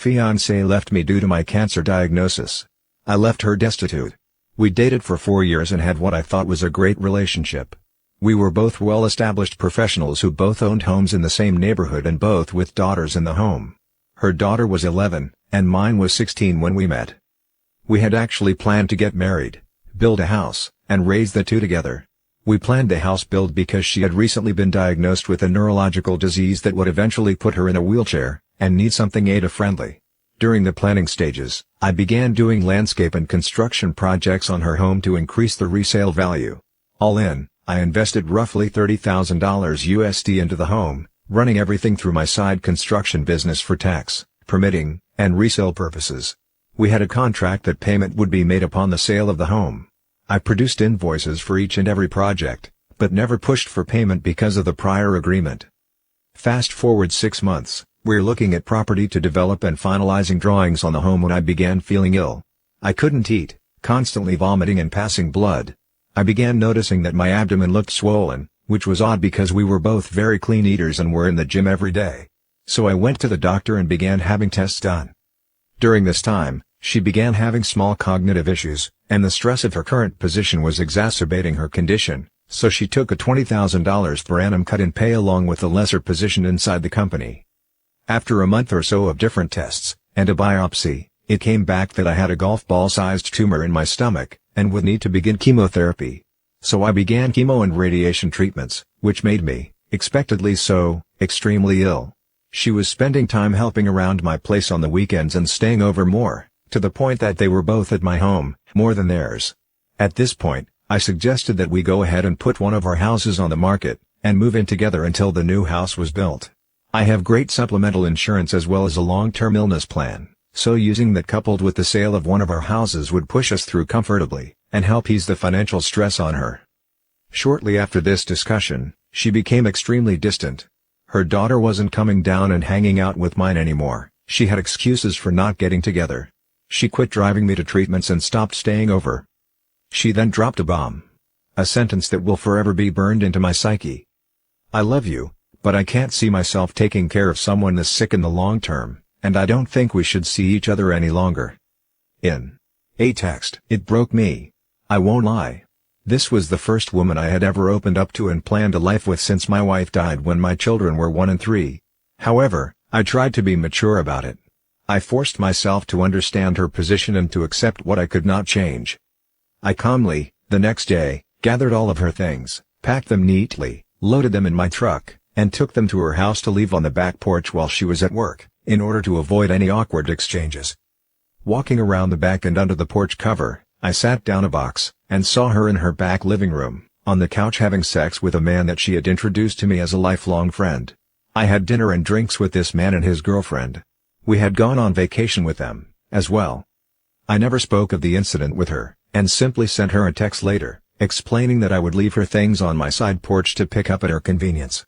Fiance left me due to my cancer diagnosis. I left her destitute. We dated for 4 years and had what I thought was a great relationship. We were both well-established professionals who both owned homes in the same neighborhood and both with daughters in the home. Her daughter was 11, and mine was 16 when we met. We had actually planned to get married, build a house, and raise the two together. We planned the house build because she had recently been diagnosed with a neurological disease that would eventually put her in a wheelchair, and need something ADA-friendly. During the planning stages, I began doing landscape and construction projects on her home to increase the resale value. All in, I invested roughly $30,000 USD into the home, running everything through my side construction business for tax, permitting, and resale purposes. We had a contract that payment would be made upon the sale of the home. I produced invoices for each and every project, but never pushed for payment because of the prior agreement. Fast forward 6 months, we're looking at property to develop and finalizing drawings on the home when I began feeling ill. I couldn't eat, constantly vomiting and passing blood. I began noticing that my abdomen looked swollen, which was odd because we were both very clean eaters and were in the gym every day. So I went to the doctor and began having tests done. During this time, she began having small cognitive issues, and the stress of her current position was exacerbating her condition, so she took a $20,000 per annum cut in pay along with a lesser position inside the company. After a month or so of different tests, and a biopsy, it came back that I had a golf ball-sized tumor in my stomach, and would need to begin chemotherapy. So I began chemo and radiation treatments, which made me, expectedly so, extremely ill. She was spending time helping around my place on the weekends and staying over more, to the point that they were both at my home, more than theirs. At this point, I suggested that we go ahead and put one of our houses on the market, and move in together until the new house was built. I have great supplemental insurance as well as a long-term illness plan, so using that coupled with the sale of one of our houses would push us through comfortably, and help ease the financial stress on her. Shortly after this discussion, she became extremely distant. Her daughter wasn't coming down and hanging out with mine anymore. She had excuses for not getting together. She quit driving me to treatments and stopped staying over. She then dropped a bomb. A sentence that will forever be burned into my psyche. I love you, but I can't see myself taking care of someone this sick in the long term, and I don't think we should see each other any longer. In a text. It broke me. I won't lie. This was the first woman I had ever opened up to and planned a life with since my wife died when my children were 1 and 3. However, I tried to be mature about it. I forced myself to understand her position and to accept what I could not change. I calmly, the next day, gathered all of her things, packed them neatly, loaded them in my truck, and took them to her house to leave on the back porch while she was at work, in order to avoid any awkward exchanges. Walking around the back and under the porch cover, I sat down a box, and saw her in her back living room, on the couch having sex with a man that she had introduced to me as a lifelong friend. I had dinner and drinks with this man and his girlfriend. We had gone on vacation with them, as well. I never spoke of the incident with her, and simply sent her a text later, explaining that I would leave her things on my side porch to pick up at her convenience.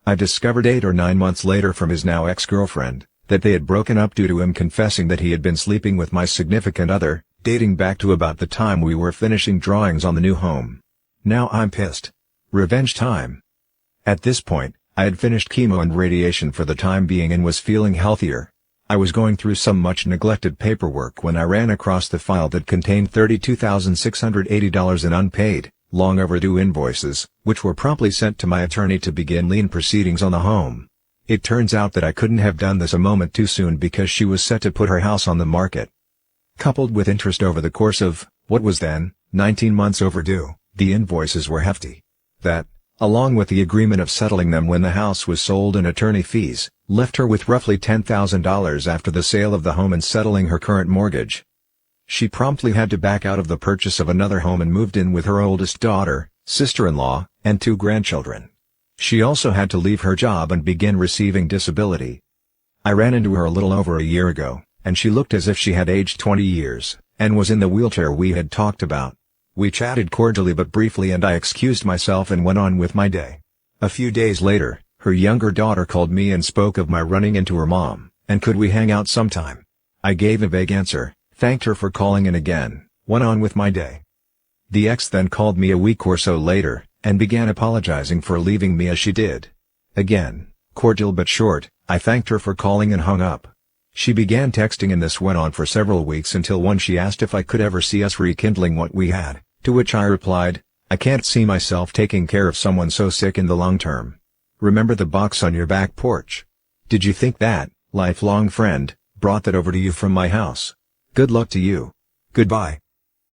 I discovered 8 or 9 months later from his now ex-girlfriend, that they had broken up due to him confessing that he had been sleeping with my significant other, dating back to about the time we were finishing drawings on the new home. Now I'm pissed. Revenge time. At this point, I had finished chemo and radiation for the time being and was feeling healthier. I was going through some much neglected paperwork when I ran across the file that contained $32,680 in unpaid, long overdue invoices, which were promptly sent to my attorney to begin lien proceedings on the home. It turns out that I couldn't have done this a moment too soon because she was set to put her house on the market. Coupled with interest over the course of, what was then, 19 months overdue, the invoices were hefty. That, along with the agreement of settling them when the house was sold and attorney fees, left her with roughly $10,000 after the sale of the home and settling her current mortgage. She promptly had to back out of the purchase of another home and moved in with her oldest daughter, sister-in-law, and 2 grandchildren. She also had to leave her job and begin receiving disability. I ran into her a little over a year ago, and she looked as if she had aged 20 years, and was in the wheelchair we had talked about. We chatted cordially but briefly and I excused myself and went on with my day. A few days later, her younger daughter called me and spoke of my running into her mom, and could we hang out sometime. I gave a vague answer, thanked her for calling and again, went on with my day. The ex then called me a week or so later, and began apologizing for leaving me as she did. Again, cordial but short, I thanked her for calling and hung up. She began texting and this went on for several weeks until one she asked if I could ever see us rekindling what we had, to which I replied, I can't see myself taking care of someone so sick in the long term. Remember the box on your back porch? Did you think that, lifelong friend, brought that over to you from my house? Good luck to you. Goodbye.